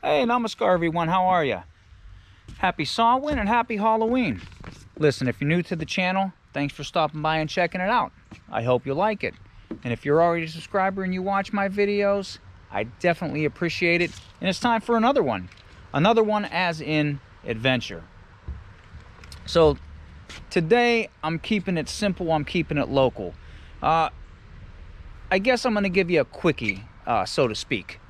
Hey, namaskar everyone, how are you? Happy Samhain and happy Halloween. Listen, if you're new to the channel, thanks for stopping by and checking it out. I hope you like it. And if you're already a subscriber and you watch my videos, I definitely appreciate it. And it's time for another one. Another one as in adventure. So today I'm keeping it simple, I'm keeping it local. I guess I'm gonna give you a quickie, so to speak.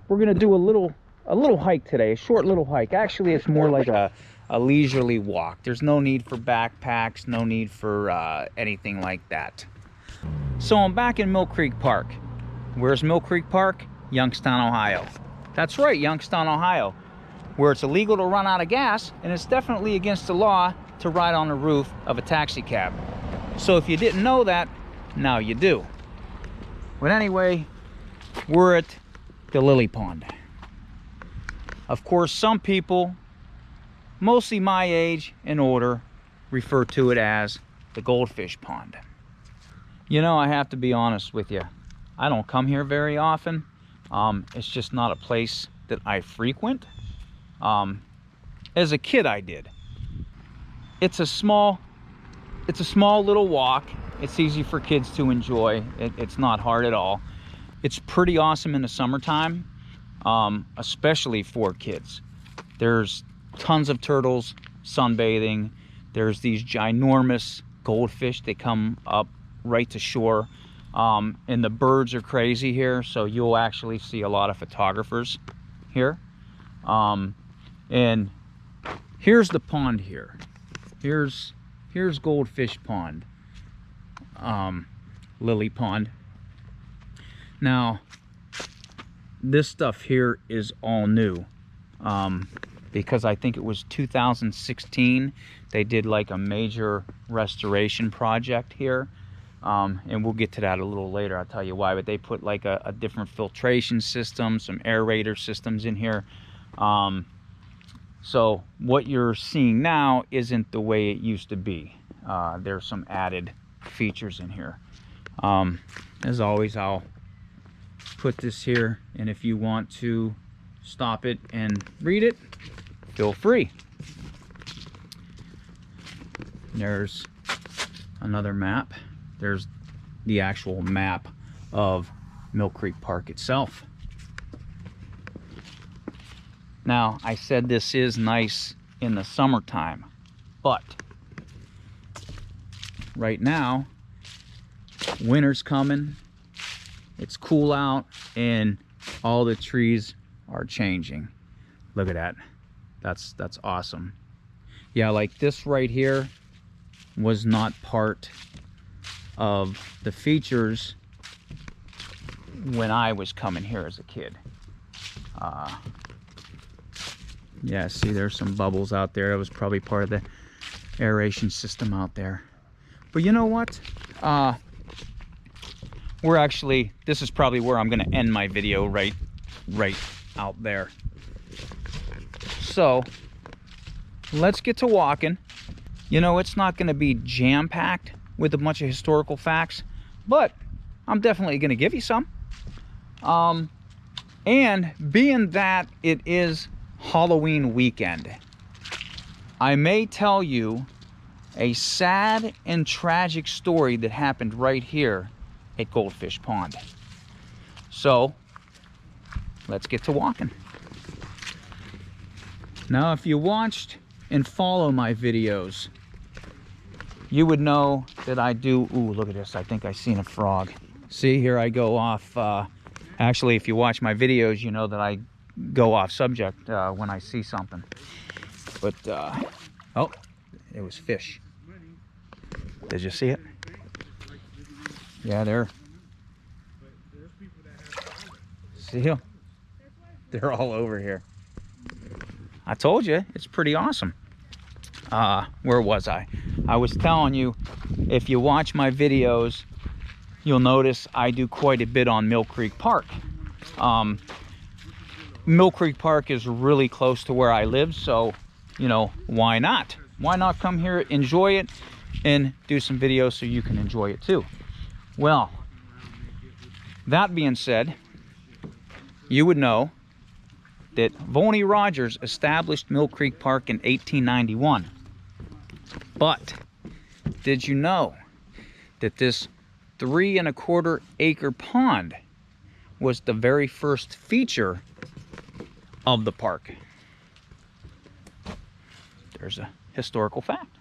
We're gonna do a little hike today, a short little hike. Actually, it's more like a leisurely walk. There's no need for backpacks, no need for anything like that. So I'm back in Mill Creek Park. Where's Mill Creek Park? Youngstown, Ohio. That's right, Youngstown, Ohio, where it's illegal to run out of gas, and it's definitely against the law to ride on the roof of a taxi cab. So if you didn't know that, now you do. But anyway, we're at the Lily Pond. Of course, some people, mostly my age and older, refer to it as the Goldfish Pond. You know, I have to be honest with you. I don't come here very often. It's just not a place that I frequent. As a kid, I did. It's a small little walk. It's easy for kids to enjoy. It's not hard at all. It's pretty awesome in the summertime, especially for kids. There's tons of turtles sunbathing. There's these ginormous goldfish. They come up right to shore. And the birds are crazy here, so you'll actually see a lot of photographers here. And here's the pond here. Here's Goldfish Pond, Lily Pond. Now, this stuff here is all new, because I think it was 2016 they did like a major restoration project here. And we'll get to that a little later, I'll tell you why, but they put like a different filtration system, some aerator systems in here. So what you're seeing now isn't the way it used to be. There's some added features in here. As always, I'll put this here, and if you want to stop it and read it, feel free. There's another map. There's the actual map of Mill Creek Park itself. Now, I said this is nice in the summertime, but right now, winter's coming, it's cool out, and all the trees are changing. Look at that. That's awesome. Yeah, like this right here was not part of the features when I was coming here as a kid. Yeah, see, there's some bubbles out there. That was probably part of the aeration system out there. But you know what? This is probably where I'm gonna end my video, right out there. So let's get to walking. You know, it's not gonna be jam-packed with a bunch of historical facts, but I'm definitely gonna give you some. And being that it is Halloween weekend, I may tell you a sad and tragic story that happened right here at Goldfish Pond. So let's get to walking. Now, if you watched and follow my videos, you would know that I do, ooh, look at this, I think I seen a frog. See, here I go off, actually, if you watch my videos, you know that I go off subject when I see something. But, oh, it was fish. Did you see it? Yeah, see them? They're all over here. I told you, it's pretty awesome. Where was I? I was telling you, if you watch my videos, you'll notice I do quite a bit on Mill Creek Park. Mill Creek Park is really close to where I live, so, you know, why not? Why not come here, enjoy it, and do some videos so you can enjoy it too? Well, that being said, you would know that Vonnie Rogers established Mill Creek Park in 1891. But did you know that this 3¼ acre pond was the very first feature of the park? There's a historical fact.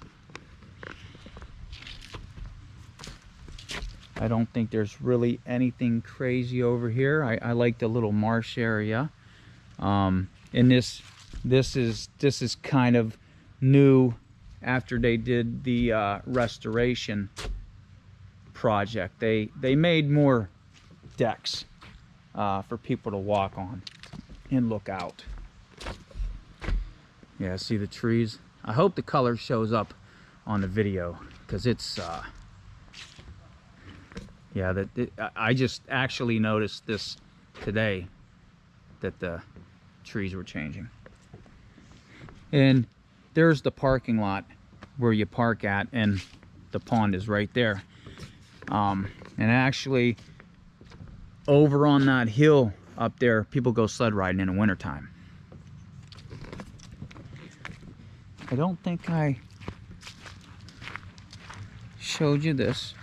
I don't think there's really anything crazy over here. I like the little marsh area. And this is kind of new after they did the restoration project. They made more decks for people to walk on and look out. Yeah, see the trees? I hope the color shows up on the video, because it's yeah, I just actually noticed this today, that the trees were changing. And there's the parking lot where you park at, and the pond is right there. And actually, over on that hill up there, people go sled riding in the wintertime. I don't think I showed you this.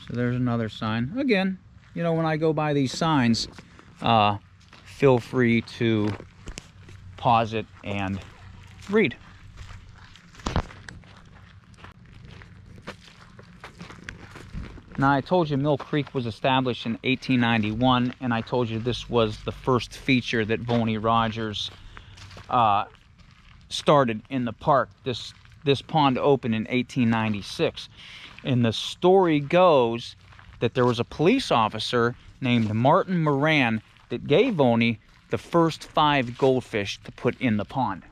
So there's another sign. Again, you know, when I go by these signs, feel free to pause it and read. Now, I told you Mill Creek was established in 1891, and I told you this was the first feature that Vonnie Rogers started in the park. This pond opened in 1896. And the story goes that there was a police officer named Martin Moran that gave Vonnie the first 5 goldfish to put in the pond.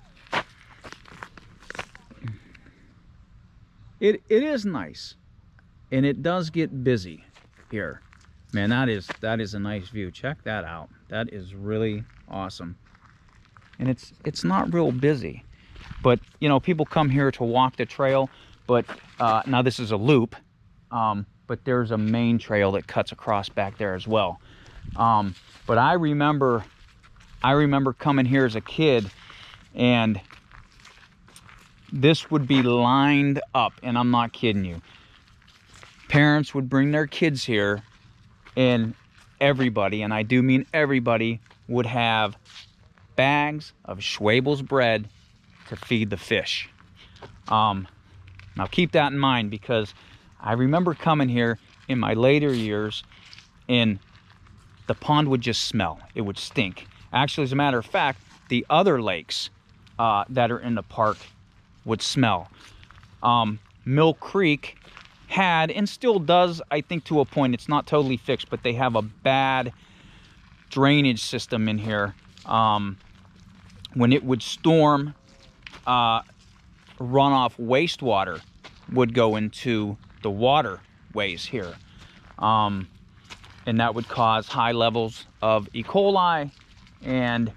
It is nice, and it does get busy here. Man, that is a nice view. Check that out. That is really awesome. And it's not real busy, but you know, people come here to walk the trail. But now this is a loop, but there's a main trail that cuts across back there as well. But I remember coming here as a kid, and this would be lined up, and I'm not kidding you. Parents would bring their kids here, and everybody, and I do mean everybody, would have bags of Schwabel's bread to feed the fish. Now keep that in mind, because I remember coming here in my later years, and the pond would just smell. It would stink. Actually, as a matter of fact, the other lakes that are in the park would smell. Mill Creek had, and still does, I think to a point, it's not totally fixed, but they have a bad drainage system in here. When it would storm, runoff wastewater would go into the waterways here, and that would cause high levels of E. coli. And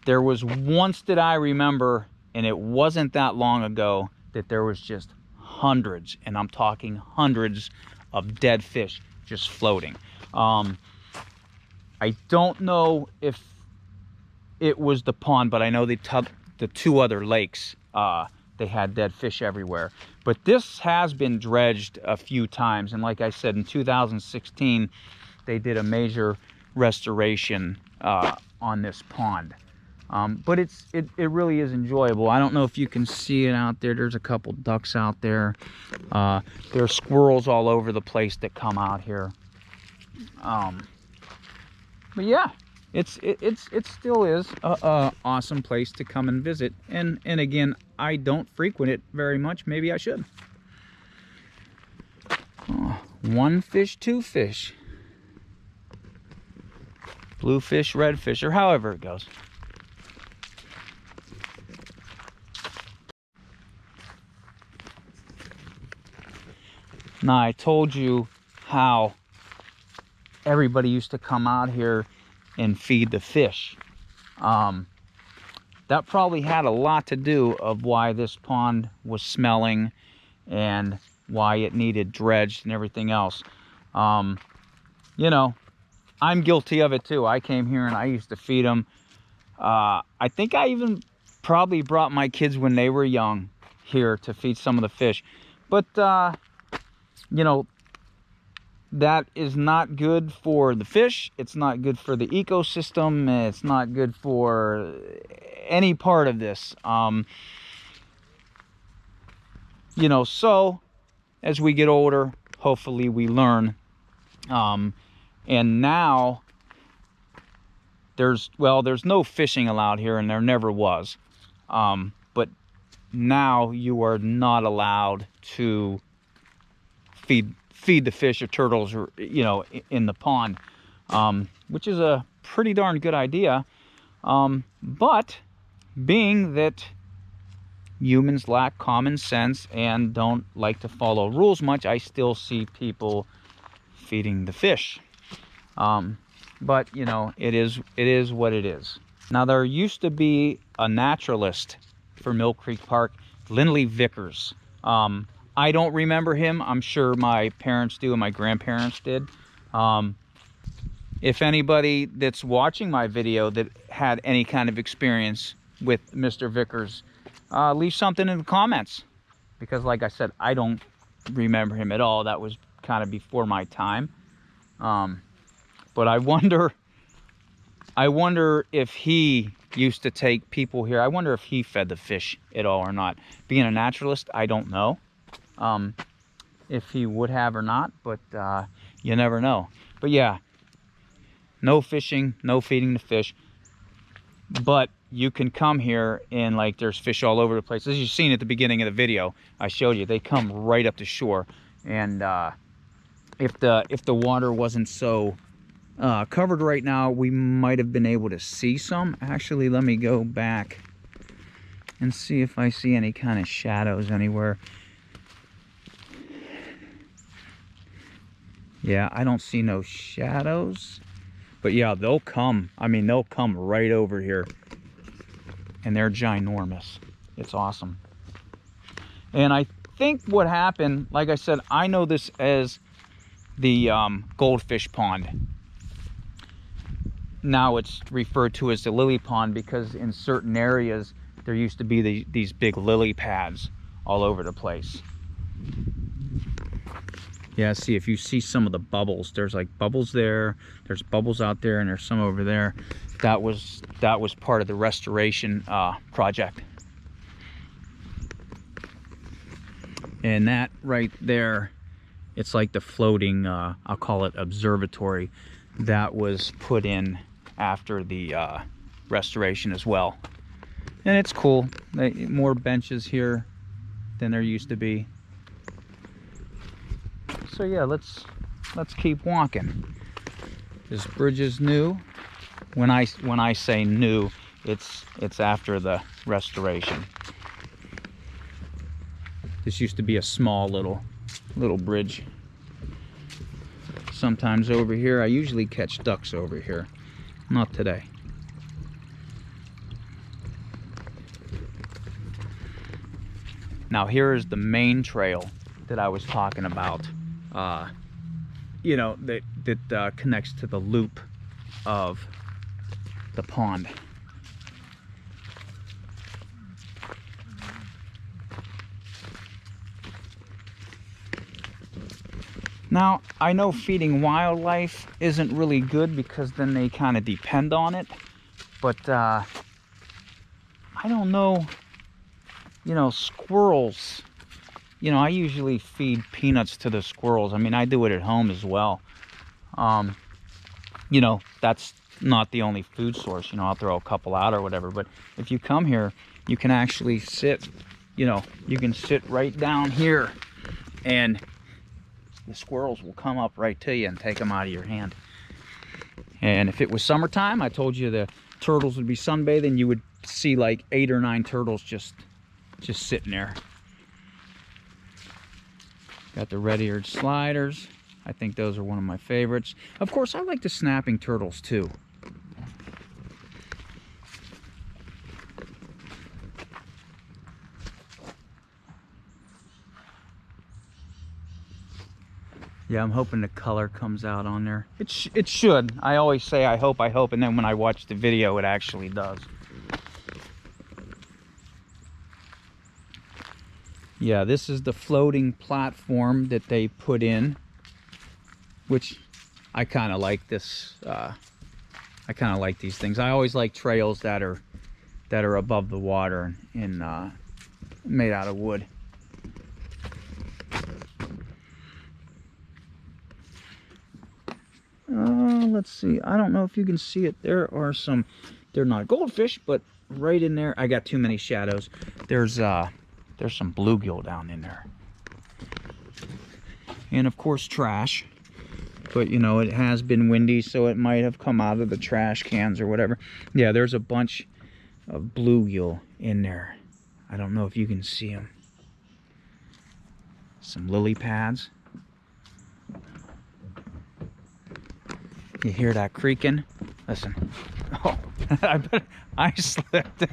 there was once that I remember, and it wasn't that long ago, that there was just hundreds, and I'm talking hundreds, of dead fish just floating. I don't know if it was the pond, but I know the 2 other lakes, they had dead fish everywhere. But this has been dredged a few times, and like I said, in 2016 they did a major restoration on this pond. But it really is enjoyable. I don't know if you can see it out there. There's a couple ducks out there. There are squirrels all over the place that come out here. But yeah, it still is a awesome place to come and visit. And again, I don't frequent it very much. Maybe I should. 1 fish, 2 fish, blue fish, red fish, or however it goes. Now, I told you how everybody used to come out here and feed the fish. That probably had a lot to do of why this pond was smelling and why it needed dredged and everything else. You know, I'm guilty of it too. I came here and I used to feed them. I think I even probably brought my kids when they were young here to feed some of the fish. But, you know, that is not good for the fish. It's not good for the ecosystem. It's not good for any part of this. You know, so as we get older, hopefully we learn. And now there's no fishing allowed here, and there never was. But now you are not allowed to feed the fish or turtles, or in the pond, which is a pretty darn good idea. But being that humans lack common sense and don't like to follow rules much, I still see people feeding the fish. But you know, it is what it is. Now, there used to be a naturalist for Mill Creek Park, Lindley Vickers. I don't remember him. I'm sure my parents do and my grandparents did. If anybody that's watching my video that had any kind of experience with Mr. Vickers, leave something in the comments, because like I said, I don't remember him at all. That was kind of before my time. But I wonder if he used to take people here. I wonder if he fed the fish at all or not. Being a naturalist, I don't know if he would have or not, but you never know. But yeah, no fishing, no feeding the fish. But you can come here and like there's fish all over the place. As you've seen at the beginning of the video, I showed you, they come right up to shore. And if the water wasn't so covered right now, we might have been able to see some. Actually, let me go back and see if I see any kind of shadows anywhere. Yeah, I don't see no shadows. But yeah, they'll come. I mean, they'll come right over here. And they're ginormous. It's awesome. And I think what happened, like I said, I know this as the Goldfish Pond. Now it's referred to as the lily pond, because in certain areas there used to be these big lily pads all over the place. Yeah, see, if you see some of the bubbles, there's like bubbles there, there's bubbles out there, and there's some over there. That was part of the restoration project. And that right there, it's like the floating, I'll call it observatory, that was put in after the restoration as well. And it's cool. More benches here than there used to be. So yeah, let's keep walking. This bridge is new. When I say new, it's after the restoration. This used to be a small little bridge. Sometimes over here, I usually catch ducks over here. Not today. Now here is the main trail that I was talking about. You know, that connects to the loop of the pond. Now, I know feeding wildlife isn't really good because then they kind of depend on it, but I don't know, you know, squirrels. You know, I usually feed peanuts to the squirrels. I mean, I do it at home as well. You know, that's not the only food source. You know, I'll throw a couple out or whatever. But if you come here, you can actually sit, you know, you can sit right down here and the squirrels will come up right to you and take them out of your hand. And if it was summertime, I told you the turtles would be sunbathing. You would see like 8 or 9 turtles just sitting there. Got the red-eared sliders. I think those are one of my favorites. Of course, I like the snapping turtles too. Yeah, I'm hoping the color comes out on there. It should. I always say I hope, and then when I watch the video, it actually does. Yeah, this is the floating platform that they put in, which I kind of like this. I kind of like these things. I always like trails that are above the water and made out of wood. Let's see. I don't know if you can see it. There are some. They're not goldfish, but right in there, I got too many shadows. There's some bluegill down in there, and of course trash. But you know, it has been windy, so it might have come out of the trash cans or whatever. Yeah, there's a bunch of bluegill in there. I don't know if you can see them. Some lily pads. You hear that creaking? Listen. Oh, I slipped.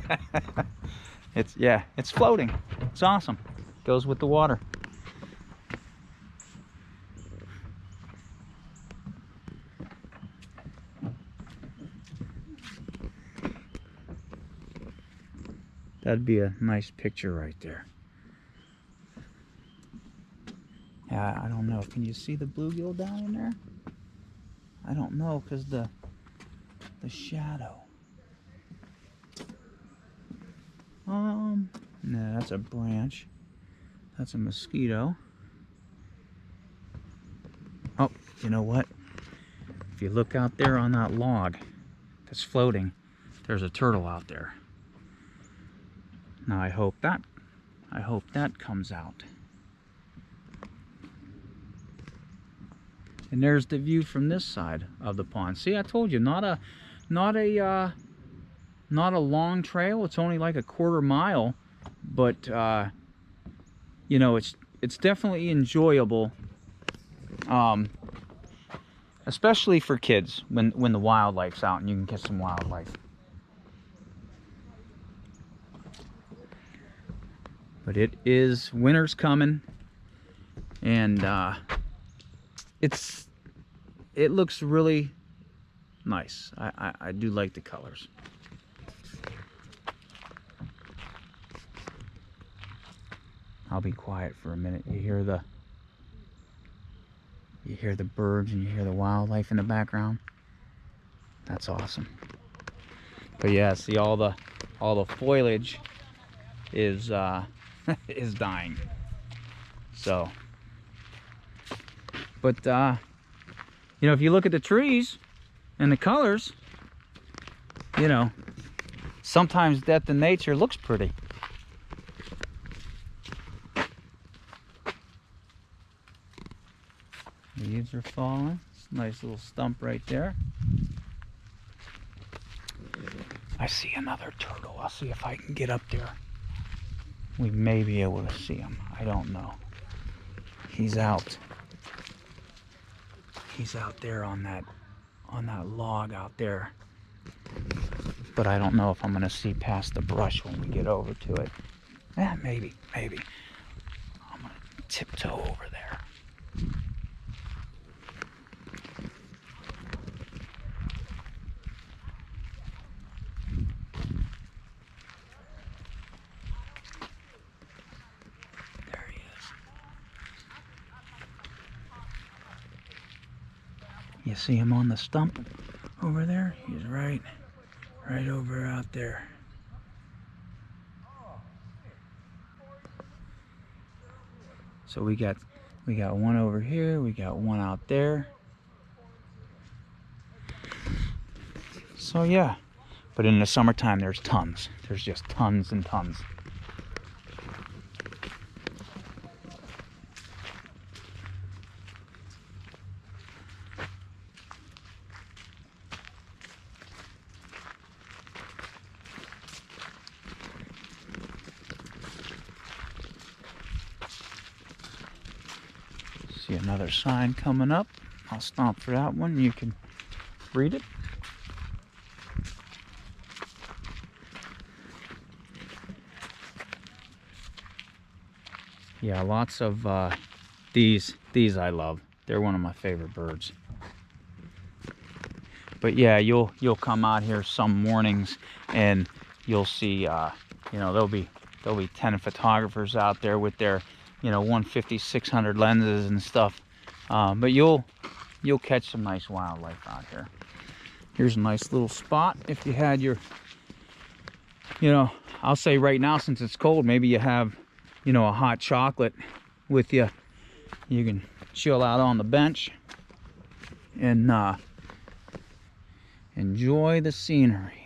It's floating. It's awesome. Goes with the water. That'd be a nice picture right there. Yeah, I don't know. Can you see the bluegill down in there? I don't know, because the shadow. No, that's a branch. That's a mosquito. Oh, you know what? If you look out there on that log that's floating, there's a turtle out there. Now I hope that comes out. And there's the view from this side of the pond. See, I told you, not a long trail. It's only like a quarter mile, but you know, it's definitely enjoyable, especially for kids when the wildlife's out and you can get some wildlife. But it is, winter's coming, and it looks really nice. I do like the colors. I'll be quiet for a minute. You hear the birds and you hear the wildlife in the background. That's awesome. But yeah, see, all the foliage is is dying. So, but you know, if you look at the trees and the colors, you know, sometimes death in nature looks pretty. Leaves are falling. It's a nice little stump right there. I see another turtle. I'll see if I can get up there. We may be able to see him. I don't know. He's out. He's out there on that log out there. But I don't know if I'm gonna see past the brush when we get over to it. Maybe. I'm gonna tiptoe over there. There he is. You see him on the stump over there? He's right over out there. So we got one over here, we got one out there. So yeah, but in the summertime there's tons. There's just tons and tons. See another sign coming up. I'll stomp for that one. You can read it. Yeah, lots of these I love. They're one of my favorite birds. But yeah, you'll come out here some mornings and you'll see, you know, there'll be 10 photographers out there with their, you know, 150, 600 lenses and stuff. But you'll catch some nice wildlife out here. Here's a nice little spot if you had your, you know, I'll say right now, since it's cold, maybe you have, you know, a hot chocolate with you. You can chill out on the bench and enjoy the scenery.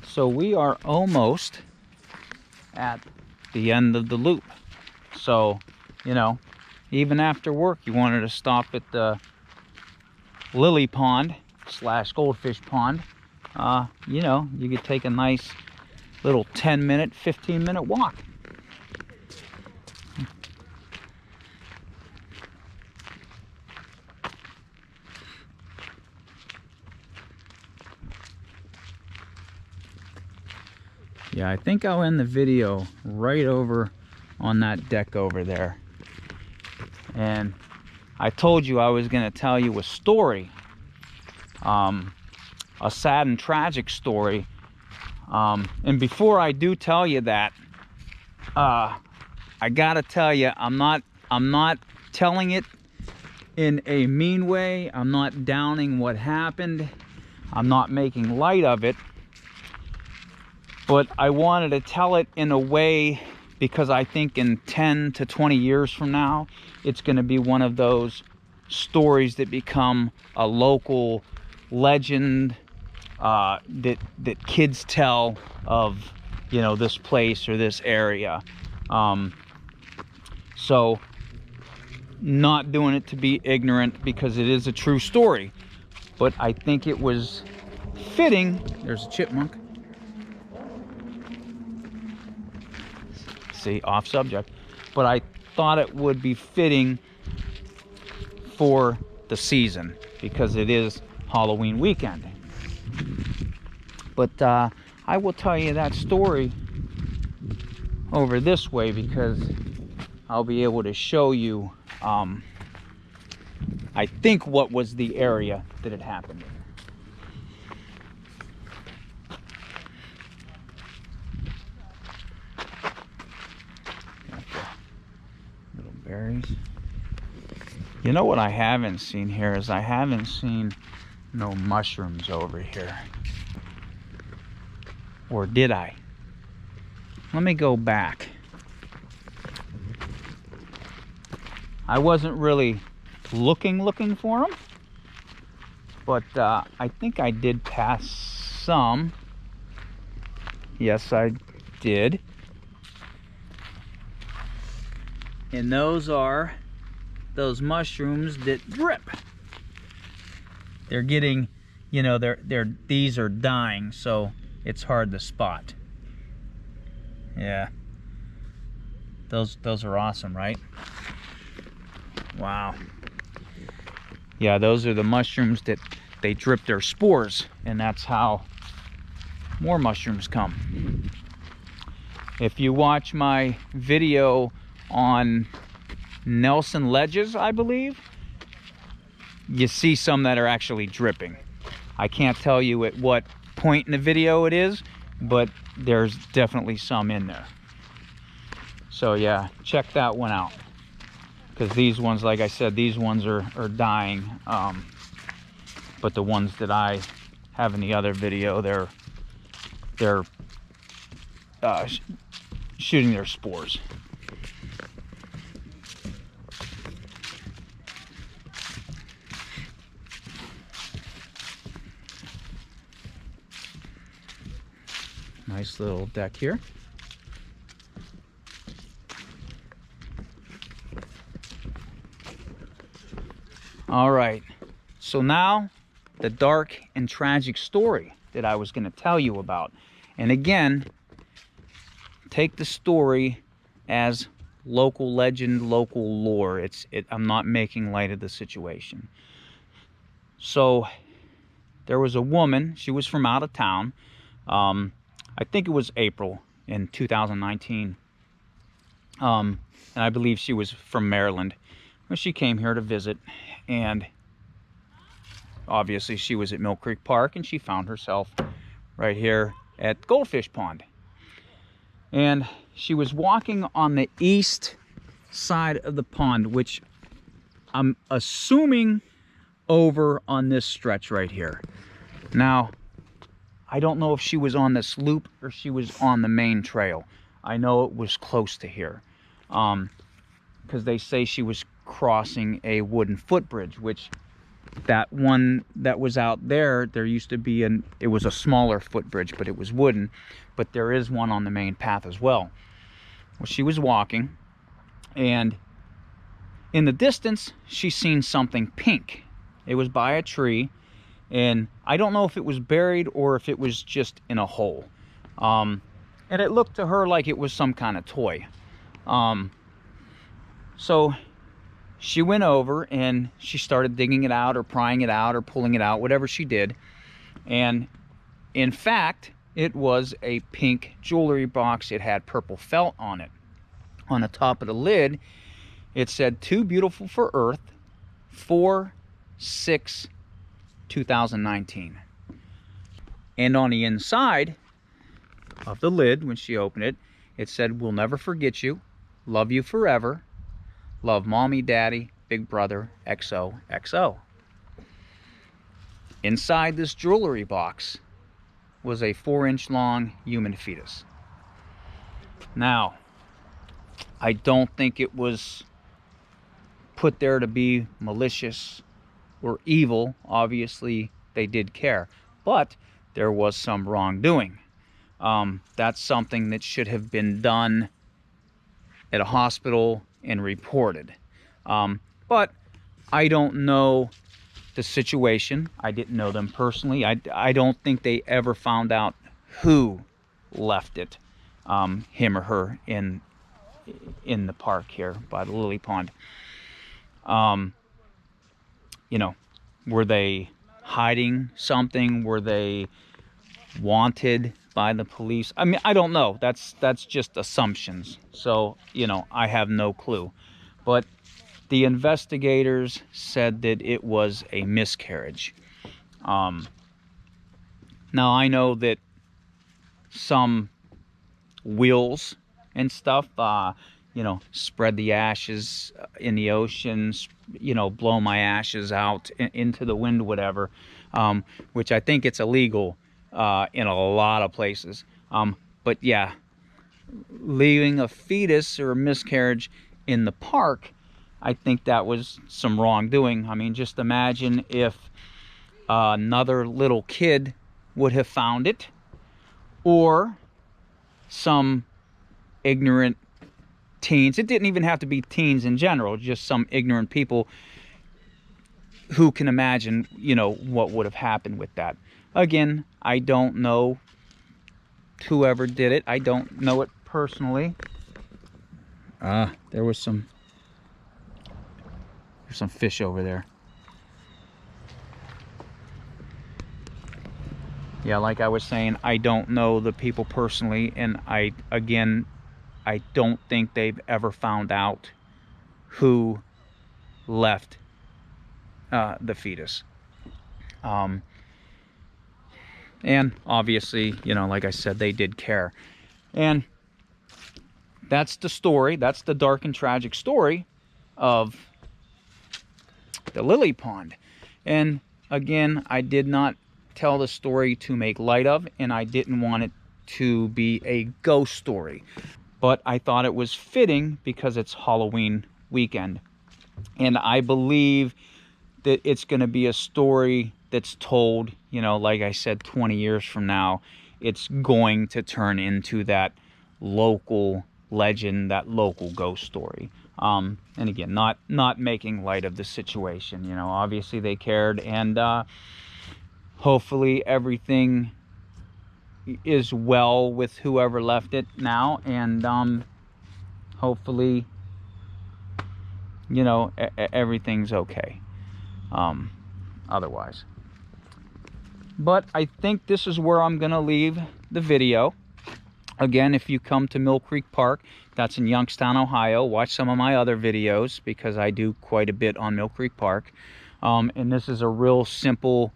So we are almost at the end of the loop. So, you know, even after work, you wanted to stop at the Lily Pond / Goldfish Pond. You know, you could take a nice little 10-minute, 15-minute walk. Yeah, I think I'll end the video right over on that deck over there. And I told you I was going to tell you a story, a sad and tragic story. And before I do tell you that, I gotta tell you, I'm not telling it in a mean way. I'm not downing what happened. I'm not making light of it. But I wanted to tell it in a way because I think in 10 to 20 years from now, it's going to be one of those stories that become a local legend that kids tell of, you know, this place or this area. So not doing it to be ignorant because it is a true story, but I think it was fitting. There's a chipmunk. See, off subject, but I thought it would be fitting for the season because it is Halloween weekend. But I will tell you that story over this way because I'll be able to show you, I think, what was the area that it happened in. Little berries. You know what I haven't seen here is I haven't seen no mushrooms over here. Or did I? Let me go back. I wasn't really looking for them, but I think I did pass some. Yes, I did. And those are those mushrooms that drip. They're getting, you know, these are dying, so it's hard to spot. Yeah. Those are awesome, right? Wow. Yeah, those are the mushrooms that they drip their spores, and that's how more mushrooms come. If you watch my video on Nelson ledges, I believe, you see some that are actually dripping. I can't tell you at what point in the video it is, but there's definitely some in there. So yeah, check that one out. Because these ones, like I said, these ones are dying. But the ones that I have in the other video, they're shooting their spores. Nice little deck here. All right, so now the dark and tragic story that I was going to tell you about. And again, take the story as local legend, local lore. I'm not making light of the situation. So there was a woman, she was from out of town. I think it was April in 2019. And I believe she was from Maryland. Well, she came here to visit, and obviously she was at Mill Creek Park, and she found herself right here at Goldfish Pond. And she was walking on the east side of the pond, which I'm assuming over on this stretch right here. Now, I don't know if she was on this loop or she was on the main trail. I know it was close to here, because they say she was crossing a wooden footbridge, which that one that was out there, there used to be it was a smaller footbridge, but it was wooden. But there is one on the main path as well. Well, she was walking, and in the distance, she seen something pink. It was by a tree, and I don't know if it was buried or if it was just in a hole. And it looked to her like it was some kind of toy. So she went over and she started digging it out or prying it out or pulling it out, whatever she did. And in fact, it was a pink jewelry box. It had purple felt on it. On the top of the lid, it said, "Too beautiful for Earth, 4/6/2019. And on the inside of the lid, when she opened it, it said, "We'll never forget you. Love you forever. Love mommy, daddy, big brother, XOXO." Inside this jewelry box was a 4-inch long human fetus. Now, I don't think it was put there to be malicious or evil. Obviously, they did care, but there was some wrongdoing. That's something that should have been done at a hospital and reported. But I don't know the situation. I didn't know them personally. I don't think they ever found out who left it, him or her, in the park here by the lily pond. You know, were they hiding something? Were they wanted by the police? I mean, I don't know. That's just assumptions. So, you know, I have no clue. But the investigators said that it was a miscarriage. Now, I know that some wills and stuff, you know, spread the ashes in the ocean, you know, blow my ashes out into the wind, whatever, which I think it's illegal in a lot of places. But yeah, leaving a fetus or a miscarriage in the park, I think that was some wrongdoing. I mean, just imagine if another little kid would have found it, or some ignorant teens. It didn't even have to be teens in general, just some ignorant people who can imagine, you know, what would have happened with that. Again, I don't know whoever did it. I don't know it personally. There's some fish over there. Yeah, like I was saying, I don't know the people personally, and I don't think they've ever found out who left the fetus. And obviously, you know, like I said, they did care. And that's the story. That's the dark and tragic story of the lily pond. And again, I did not tell the story to make light of, and I didn't want it to be a ghost story. But I thought it was fitting because it's Halloween weekend. And I believe that it's going to be a story that's told, you know, like I said, 20 years from now, it's going to turn into that local legend, that local ghost story. And again, not making light of the situation. You know, obviously they cared, and hopefully everything is well with whoever left it now, and hopefully, you know, everything's okay otherwise. But I think this is where I'm gonna leave the video. Again, if you come to Mill Creek Park, that's in Youngstown, Ohio, watch some of my other videos because I do quite a bit on Mill Creek Park. And this is a real simple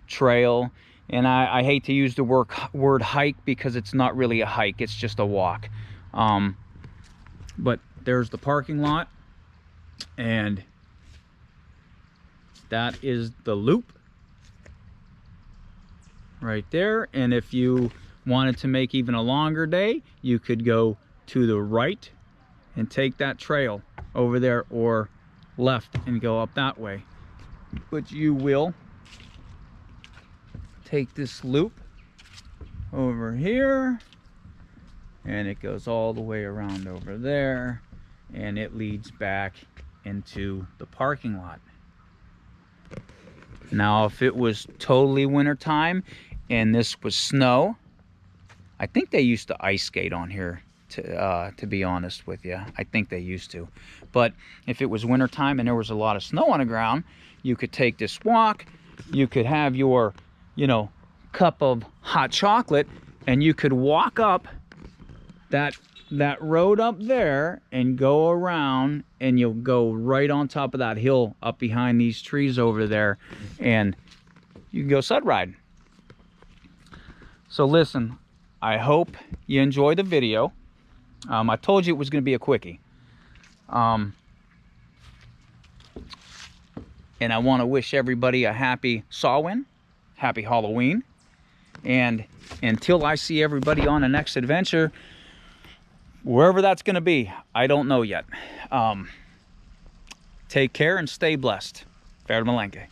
trail. And I hate to use the word hike because it's not really a hike, it's just a walk. But there's the parking lot, and that is the loop right there. And if you wanted to make even a longer day, you could go to the right and take that trail over there, or left and go up that way. But you will take this loop over here, and it goes all the way around over there, and it leads back into the parking lot. Now, if it was totally winter time and this was snow, I think they used to ice skate on here, to be honest with you. I think they used to. But if it was winter time and there was a lot of snow on the ground, you could take this walk, you could have your, you know, cup of hot chocolate, and you could walk up that road up there and go around, and you'll go right on top of that hill up behind these trees over there, and you can go sled riding. So listen, I hope you enjoyed the video. I told you it was going to be a quickie. And I want to wish everybody a happy Samhain, happy Halloween. And until I see everybody on the next adventure, wherever that's going to be, I don't know yet. Take care and stay blessed. Fair to Malenke.